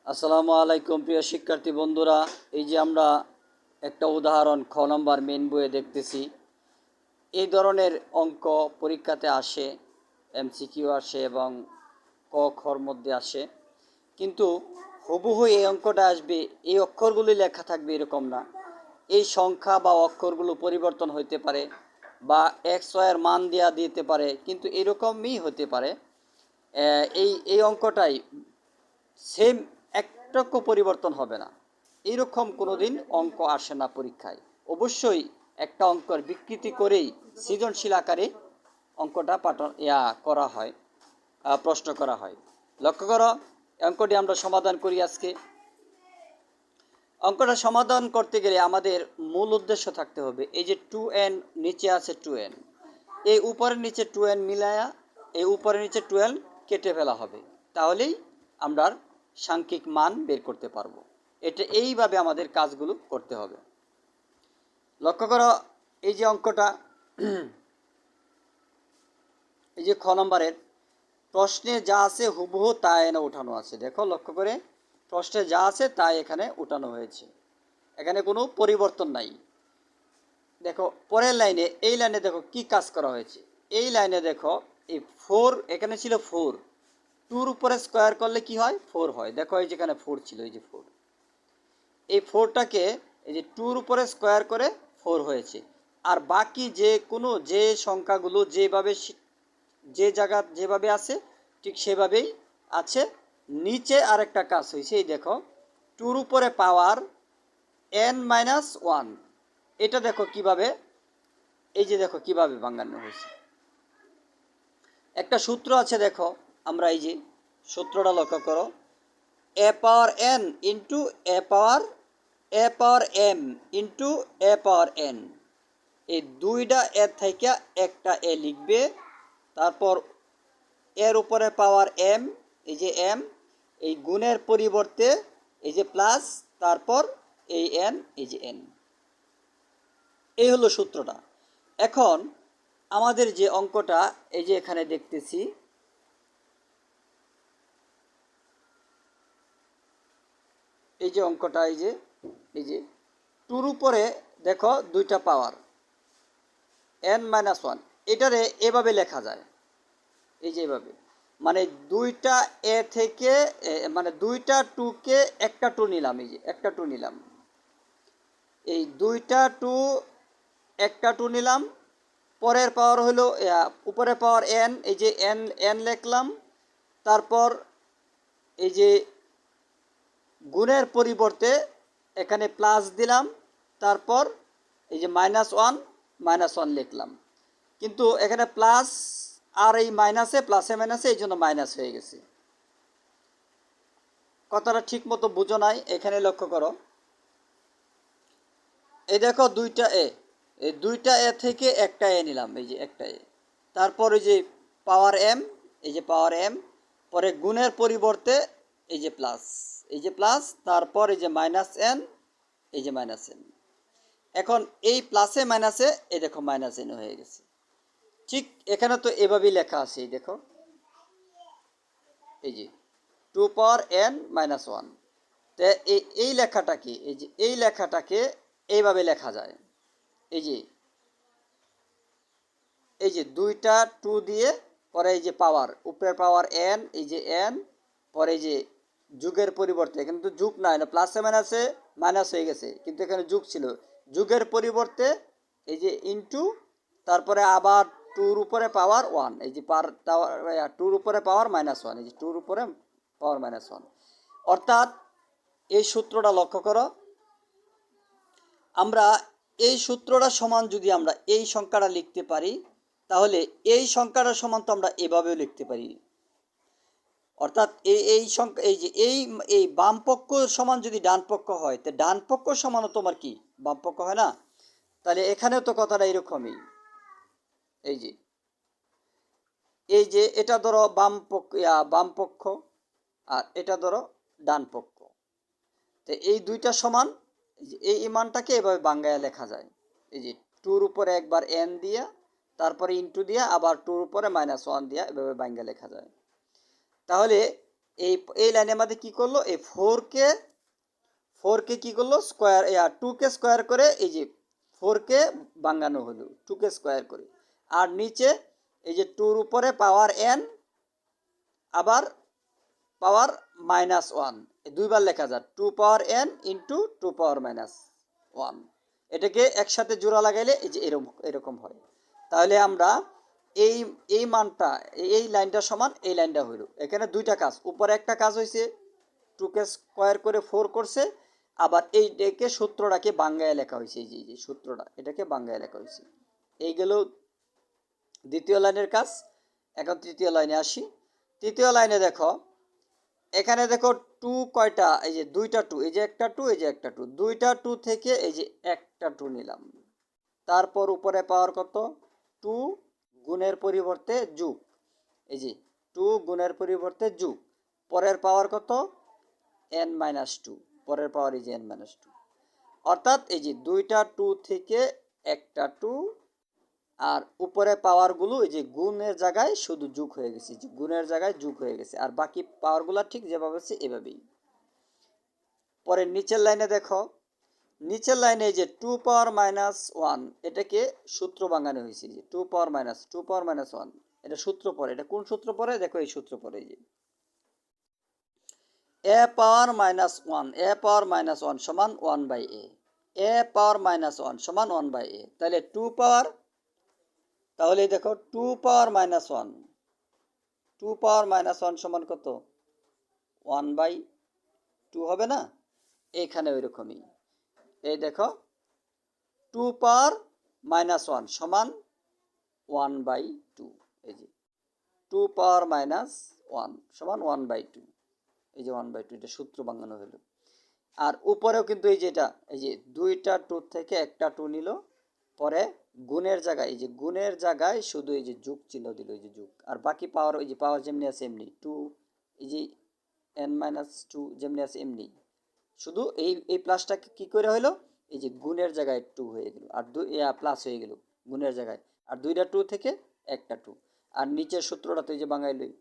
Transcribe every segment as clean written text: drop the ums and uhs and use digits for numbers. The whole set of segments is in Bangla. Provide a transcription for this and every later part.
আসসালামু আলাইকুম প্রিয় শিক্ষার্থী বন্ধুরা। এই যে আমরা একটা উদাহরণ খ নম্বর মেন বইয়ে দেখতেছি। এই ধরনের অঙ্ক পরীক্ষাতে আসে, এমসিকিউ আসে এবং ক খর মধ্যে আসে, কিন্তু হুবহু এই অঙ্কটা আসবে, এই অক্ষরগুলি লেখা থাকবে এরকম না। এই সংখ্যা বা অক্ষরগুলো পরিবর্তন হইতে পারে বা এক্স ওয়াইয়ের মান দেওয়া দিতে পারে, কিন্তু এরকমই হতে পারে। এই অঙ্কটাই সেম, একটুকু পরিবর্তন হবে না। এইরকম কোনো দিন অঙ্ক আসে না পরীক্ষায়। অবশ্যই একটা অঙ্কের বিকৃতি করেই সৃজনশীল আকারে অঙ্কটা করা হয়, প্রশ্ন করা হয়। লক্ষ্য করো, অঙ্কটি আমরা সমাধান করি আজকে। অঙ্কটা সমাধান করতে গেলে আমাদের মূল উদ্দেশ্য থাকতে হবে, এই যে 2n নিচে আছে 2n, এই উপরের নিচে 2n মিলায়া এই উপরের নিচে 12 কেটে ফেলা হবে, তাহলেই আমরা সাংখ্যিক মান বের করতে পারবো। এটা এইভাবে আমাদের কাজগুলো করতে হবে। লক্ষ্য করো, এই যে অঙ্কটা, এই যে খ নম্বরের প্রশ্নে যা আছে হুবহু তা এনে উঠানো আছে। দেখো, লক্ষ্য করে, প্রশ্নে যা আছে তাই এখানে উঠানো হয়েছে, এখানে কোনো পরিবর্তন নাই। দেখো পরের লাইনে, এই লাইনে দেখো কি কাজ করা হয়েছে। এই লাইনে দেখো, এই 4 এখানে ছিল 4, 2-র উপরে স্কোয়ার করলে কি হয়? 4 হয়। দেখো এই যেখানে 4 ছিল, এই যে 4, এই 4টাকে এই যে 2-র উপরে স্কোয়ার করে 4 হয়েছে। আর বাকি যে কোনো যে সংখ্যাগুলো যেভাবে যে জায়গা যেভাবে আছে ঠিক সেভাবেই আছে। নিচে আরেকটা কাজ হয়েছে, এই দেখো 2-র উপরে পাওয়ার n-1, এটা দেখো কিভাবে, এই যে দেখো কিভাবে ভাঙানো হয়েছে। একটা সূত্র আছে, দেখো আমরা এই যে সূত্রটা লক্ষ্য করো, এ পাওয়ার এন ইন্টু এ পাওয়ার এম ইন্টু এ পাওয়ার এন। এই দুইটা এর থেকে একটা এ লিখবে, তারপর এর উপরে পাওয়ার এম, এই যে এম, এই গুণের পরিবর্তে এই যে প্লাস, তারপর এই এন, এই যে এন। এই হলো সূত্রটা। এখন আমাদের যে অঙ্কটা এই যে এখানে দেখতেছি, এই যে অঙ্কটা, এই যে 2-র উপরে দেখো দুইটা পাওয়ার n-1, এটারে এভাবে লেখা যায়, এই যে এভাবে, মানে দুইটা এ থেকে মানে দুইটা 2কে একটা 2 নিলাম, এই যে একটা 2 নিলাম, এই দুইটা 2 একটা 2 নিলাম। পরের পাওয়ার হলো উপরে পাওয়ার n, এই যে n n লিখলাম, তারপর এই যে গুণের পরিবর্তে এখানে প্লাস দিলাম, তারপর এই যে -1 লিখলাম। কিন্তু এখানে প্লাস আর এই মাইনাসে, প্লাসে মাইনাসে, এই জন্য মাইনাস হয়ে গেছে। কথাটা ঠিক মতো বুঝো নাই, এখানে লক্ষ্য করো, এই দেখো দুইটা এ, এই দুইটা এ থেকে একটা এ নিলাম, এই যে একটা এ, তারপর এই যে পাওয়ার এম, এই যে পাওয়ার এম, পরে গুণের পরিবর্তে এই যে প্লাস, এই যে প্লাস, তারপর এই যে মাইনাস এন, এই যে মাইনাস এন। এখন এই প্লাসে মাইনাসে এই দেখো মাইনাস এন হয়ে গেছে। ঠিক এখানে তো এভাবেই লেখা আছে, এই দেখো, এই যে 2 পাওয়ার n-1। তো এই লেখাটাকে, এই যে এই লেখাটাকে এইভাবে লেখা যায়, এই যে এই যে দুইটা 2 দিয়ে পরে এই যে পাওয়ার, উপরের পাওয়ার n, এই যে n, পরে এই যে যুগের পরিবর্তে, এখানে তো যুগ নাই না, প্লাসে মাইনাসে মাইনাস হয়ে গেছে, কিন্তু এখানে যুগ ছিল, যুগের পরিবর্তে এই যে ইনটু, তারপরে আবার 2-র উপরে পাওয়ার 1, এই যে 2-র উপরে পাওয়ার -1, এই যে 2-র উপরে পাওয়ার -1। অর্থাৎ এই সূত্রটা লক্ষ্য করো, আমরা এই সূত্রটা সমান যদি আমরা এই সংখ্যাটা লিখতে পারি, তাহলে এই সংখ্যাটা সমান তো আমরা এভাবেও লিখতে পারি। অর্থাৎ এই সংখ্যা, এই যে এই বাম পক্ষ সমান যদি ডান পক্ষ হয়, তো ডান পক্ষ সমানও তোমার কি বাম পক্ষ হয় না? তাহলে এখানেও তো কথাটা এরকমই, এই যে এটা ধরো বাম পক্ষ, আর এটা ধরো ডান পক্ষ। তো এই দুইটা সমান, এই মানটাকে এভাবে বাঙ্গায় লেখা যায়, এই যে 2-র উপরে একবার n দিয়া, তারপরে ইন্টু দিয়া, আবার 2-র উপরে -1 দিয়া, এভাবে বাঙ্গা লেখা যায়। তাহলে এই এই লাইনের মধ্যে কি করলো, এই ফোরকে কি করলো স্কোয়ার, টুকে স্কোয়ার করে এই যে ফোরকে ভাঙানো হলো টুকে স্কোয়ার করে। আর নিচে এই যে টুর উপরে পাওয়ার এন, আবার পাওয়ার -1, দুইবার লেখা যায়, টু পাওয়ার এন ইন্টু টু পাওয়ার -1। এটাকে একসাথে জোড়া লাগাইলে এই যে এরকম এরকম হয়। তাহলে আমরা এই এই মানটা, এই লাইনটা সমান এই লাইনটা হইল। এখানে দুইটা কাজ, উপরে একটা কাজ হয়েছে টুকে স্কোয়ার করে ফোর করছে, আবার এইটাকে সূত্রটাকে বাংলায় লেখা হয়েছে, এই যে সূত্রটা এটাকে বাংলায় লেখা হয়েছে। এই গেল দ্বিতীয় লাইনের কাজ। এখন তৃতীয় লাইনে আসি। তৃতীয় লাইনে দেখো, এখানে দেখো টু কয়টা, এই যে দুইটা টু, এই যে একটা টু, এই যে একটা টু, দুইটা টু থেকে এই যে একটা টু নিলাম। তারপর উপরে পাওয়ার কত, টু গুণের পরিবর্তে যোগ, এই যে টু গুণের পরিবর্তে যোগ, পরের পাওয়ার কত n-2, পরের পাওয়ার এই যে n-2। অর্থাৎ এই যে দুইটা টু থেকে একটা টু, আর উপরে পাওয়ারগুলো এই যে গুণের জায়গায় শুধু যোগ হয়ে গেছে, যে গুণের জায়গায় যোগ হয়ে গেছে, আর বাকি পাওয়ারগুলো ঠিক যেভাবে আছে এভাবেই। পরে নিচের লাইনে দেখো, নিচের লাইনে এই যে টু পাওয়ার -1, এটাকে সূত্র বাঙানো হয়েছে, যে টু পাওয়ার -1, এটা সূত্র পরে, এটা কোন সূত্র পরে দেখো, এই সূত্র পরে, এই যে এ পাওয়ার -1 সমান 1/a, এ পাওয়ার -1 সমান 1/a। তাহলে টু পাওয়ার, তাহলে দেখো টু পাওয়ার -1 সমান কত, 1/2 হবে না? এখানে ওই রকমই, এই দেখো টু পাওয়ার -1 সমান 1/2, এই যে টু পাওয়ার -1 সমান 1/2, এই যে 1/2, এটা সূত্র বানানো হলো। আর উপরেও কিন্তু এই যে এটা, এই যে দুইটা টু থেকে একটা টু নিল, পরে গুণের জায়গায়, এই যে গুণের জায়গায় শুধু এই যে যোগ চিহ্ন দিল, এই যে যোগ, আর বাকি পাওয়ার ওই যে পাওয়ার যেমনি আছে এমনি, টু এই যে n-2 যেমনি আছে এমনি, শুধু এই প্লাসটাকে কি করে হলো, এই যে গুণের জায়গায় টু হয়ে গেল, আর প্লাস হয়ে গেল গুণের জায়গায়, আর দুইটা টু থেকে একটা টু, আর নিচের সূত্রটা তো এই যে বাঙাইলই,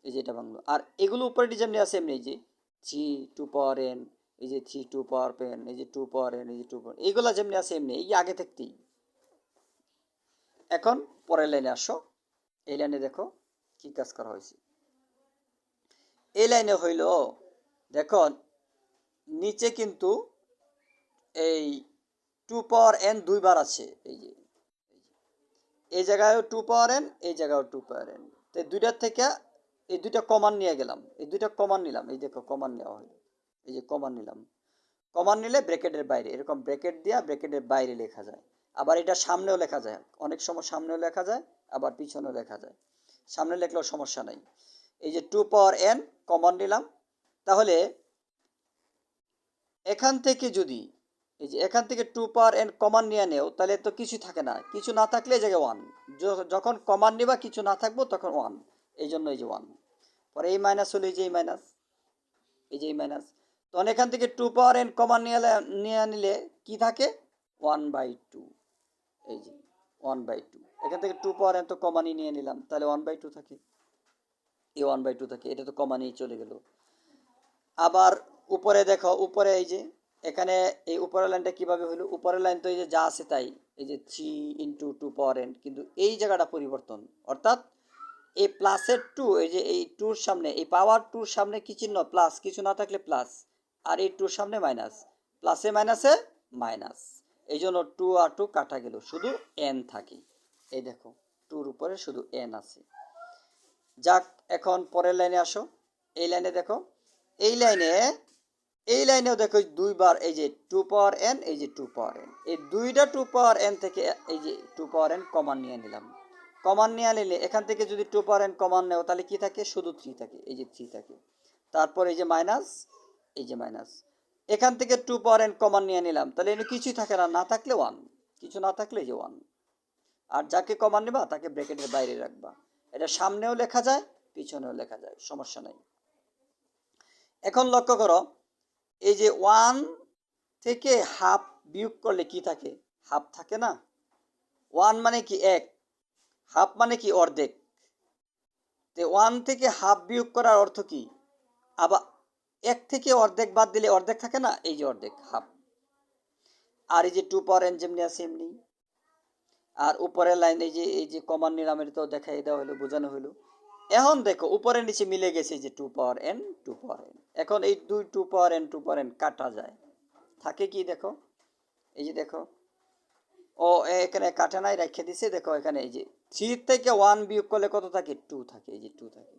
এই যে এটা বাংলো, আর এগুলো উপরে যেমনি আছে এমনি, এই যে থ্রি টু পাওয়ার এন, এই যে থ্রি টু পাওয়ার পেন, এই যে টু পাওয়ার এন, এই যে টু পাওয়ার, এইগুলা যেমনি আছে এমনি, এই আগে থাকতেই। এখন পরের লাইনে আসো, এই লাইনে দেখো কি কাজ করা হয়েছে। এই লাইনে হইল, দেখো নিচে কিন্তু এই টু পাওয়ার এন দুইবার আছে, এই যে এই জায়গায়ও টু পাওয়ার এন, এই জায়গায়ও টু পাওয়ার এন, তো দুইটার থেকে এই দুইটা কমান নিয়ে গেলাম, এই দুইটা কমান নিলাম, এই দেখো কমান নেওয়া হলো, এই যে কমান নিলাম। কমান নিলে ব্র্যাকেটের বাইরে, এরকম ব্র্যাকেট দিয়া ব্র্যাকেটের বাইরে লেখা যায়, আবার এটা সামনেও লেখা যায়, অনেক সময় সামনেও লেখা যায়, আবার পিছনেও লেখা যায়, সামনে লেখলেও সমস্যা নাই। এই যে টু পাওয়ার এন কমন নিলাম, তাহলে এখান থেকে যদি এই যে এখান থেকে টু পাওয়ার এন কমান নিয়ে নেও, তাহলে তো কিছু থাকে না, কিছু না থাকলে এই জায়গায় 1, যখন কমান নিবা কিছু না থাকবো তখন 1, এই জন্য এই যে 1। পরে এই মাইনাস হলো, এই যে এই মাইনাস, এই যে এই মাইনাস, তখন এখান থেকে টু পাওয়ার এন কমান নিয়ে নিলে কি থাকে, 1/2, এই যে 1/2, এখান থেকে টু পাওয়ার এন তো কমানই নিয়ে নিলাম, তাহলে 1/2 থাকে, এই 1/2 থাকে, এটা তো কমানই চলে গেল। আবার উপরে দেখো, উপরে এই যে এখানে এই উপরের লাইনটা কিভাবে হলো, উপরের লাইন তো এই যে যা আছে তাই, এই যে 3 ইন্টু টু পাওয়ার এন, কিন্তু এই জায়গাটা পরিবর্তন, অর্থাৎ এই প্লাসের টু, এই যে এই টুর সামনে, এই পাওয়ার টুর সামনে কি চিহ্ন, প্লাস, কিছু না থাকলে প্লাস, আর এই টুর সামনে মাইনাস, প্লাসে মাইনাসে মাইনাস, এই জন্য টু আর টু কাটা গেল, শুধু এন থাকে, এই দেখো টুর উপরে শুধু এন আছে। যাক, এখন পরের লাইনে আসো, এই লাইনে দেখো, এই লাইনে, এই লাইনেও দেখো দুইবার এই যে টু পাওয়ার এন, এই যে টু পাওয়ার এন, এই দুইটা টু পাওয়ার এন থেকে এই যে টু পাওয়ার এন কমান নিয়ে নিলাম। কমান নিয়ে নিলে এখান থেকে যদি টু পাওয়ার এন কমান নেও, তাহলে কি থাকে, শুধু 3 থাকে, এই যে 3 থাকে, তারপর এই যে মাইনাস, এই যে মাইনাস, এখান থেকে টু পাওয়ার এন কমান নিয়ে নিলাম, তাহলে এখানে কিছুই থাকে না, না থাকলে 1, কিছু না থাকলে এই যে 1, আর যাকে কমান নিবা তাকে ব্র্যাকেটের বাইরে রাখবা, এটা সামনেও লেখা যায় পিছনেও লেখা যায়, সমস্যা নাই। এখন লক্ষ্য করো, এই যে 1 থেকে হাফ বিয়োগ করলে কি থাকে, হাফ থাকে না, 1 মানে কি 1, হাফ মানে কি অর্ধেক, তো 1 থেকে হাফ বিয়োগ করার অর্থ কি, আবার এক থেকে অর্ধেক বাদ দিলে অর্ধেক থাকে না, এই যে অর্ধেক, হাফ। আর এই যে 2 পাওয়ার n যেমনি আছে এমনি। আর উপরের লাইন এই যে কমান নিলামের তো দেখাই দেওয়া হলো, বোঝানো হলো। এখন দেখো উপরে নিচে মিলে গেছে, যে 2 পাওয়ার n 2 পাওয়ার n। এখন এই 2 পাওয়ার n 2 পাওয়ার n কাটা যায়, থাকে কি দেখো, এই যে দেখো, ও এখানে কাটা নাই, রেখে দিছে। দেখো এখানে এই যে 3 থেকে 1 বিয়োগ করলে কত থাকে, 2 থাকে, এই যে 2 থাকে।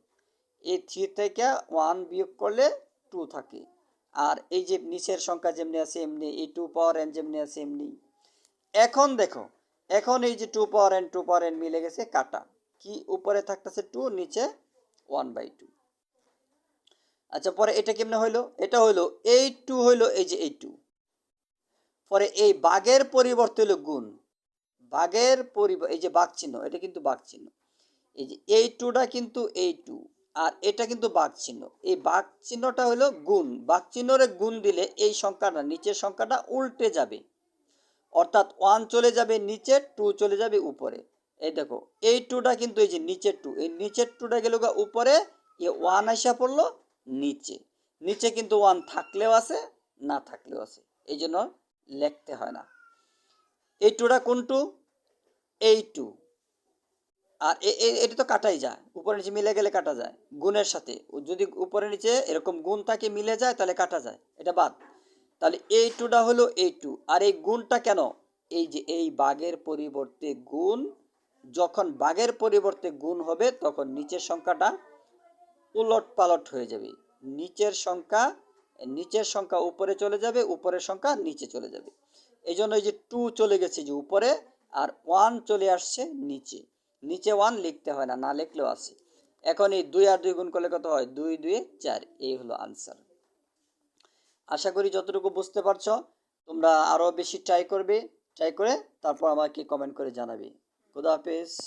এই 3 থেকে 1 বিয়োগ করলে 2 থাকে। আর এই যে নিচের সংখ্যা যেমনি আছে এমনি, এই 2 পাওয়ার n যেমনি আছে এমনি। এখন দেখো, এখন এই যে 2 পাওয়ার n 2 পাওয়ার n মিলে গেছে, কাটা। কি উপরে থাকতেছে 2, নিচে 1/2। আচ্ছা, পরে এটা কেমনে হইলো, এটা হইলো এই 2 হইলো এই যে এই 2। পরে এই ভাগের পরিবর্তে হলো গুণ, ভাগের এই যে ভাগ চিহ্ন, এটা কিন্তু ভাগ চিহ্ন। এই যে এই 2টা কিন্তু এই 2, আর এটা কিন্তু ভাগ চিহ্ন। এই ভাগ চিহ্নটা হলো গুণ, ভাগ চিহ্নরে গুণ দিলে এই সংখ্যাটা, নিচের সংখ্যাটা উল্টে যাবে। অর্থাৎ 1 চলে যাবে নিচে, 2 চলে যাবে উপরে। এই দেখো এই 2টা কিন্তু এই যে নিচের 2, এই নিচের 2টা গেল উপরে, এ 1 আইসা পড়লো নিচে। নিচে কিন্তু 1 থাকলেও আছে, না থাকলেও আছে, এই জন্য লিখতে হয় না। এই 2টা কোন 2, এই 2। আর এটা তো কাটাই যায়, উপরে নিচে মিলে গেলে কাটা যায় গুণের সাথে। যদি উপরে নিচে এরকম গুণ থাকে, মিলে যায়, তাহলে কাটা যায়, এটা বাদ। তাহলে এই 2টা হলো এই 2। আর এই গুণটা কেন, এই যে এই ভাগের পরিবর্তে গুণ, যখন ভাগের পরিবর্তে গুণ হবে তখন নিচের সংখ্যাটা উলট পালট হয়ে যাবে। নিচের সংখ্যা উপরে চলে যাবে, উপরের সংখ্যা নিচে চলে যাবে। এই জন্য এই যে 2 চলে গেছে যে উপরে, আর 1 চলে আসছে নিচে। নিচে 1 লিখতে হয় না, না লিখলেও আছে। এখন এই 2 আর 2 গুণ করলে কত হয়, 2 2 4। এই হলো আনসার। আশা করি যতটুকু বুঝতে পারছো। তোমরা আরো বেশি ট্রাই করবে, ট্রাই করে তারপর আমাকে কমেন্ট করে জানাবে। খোদা হাফেজ।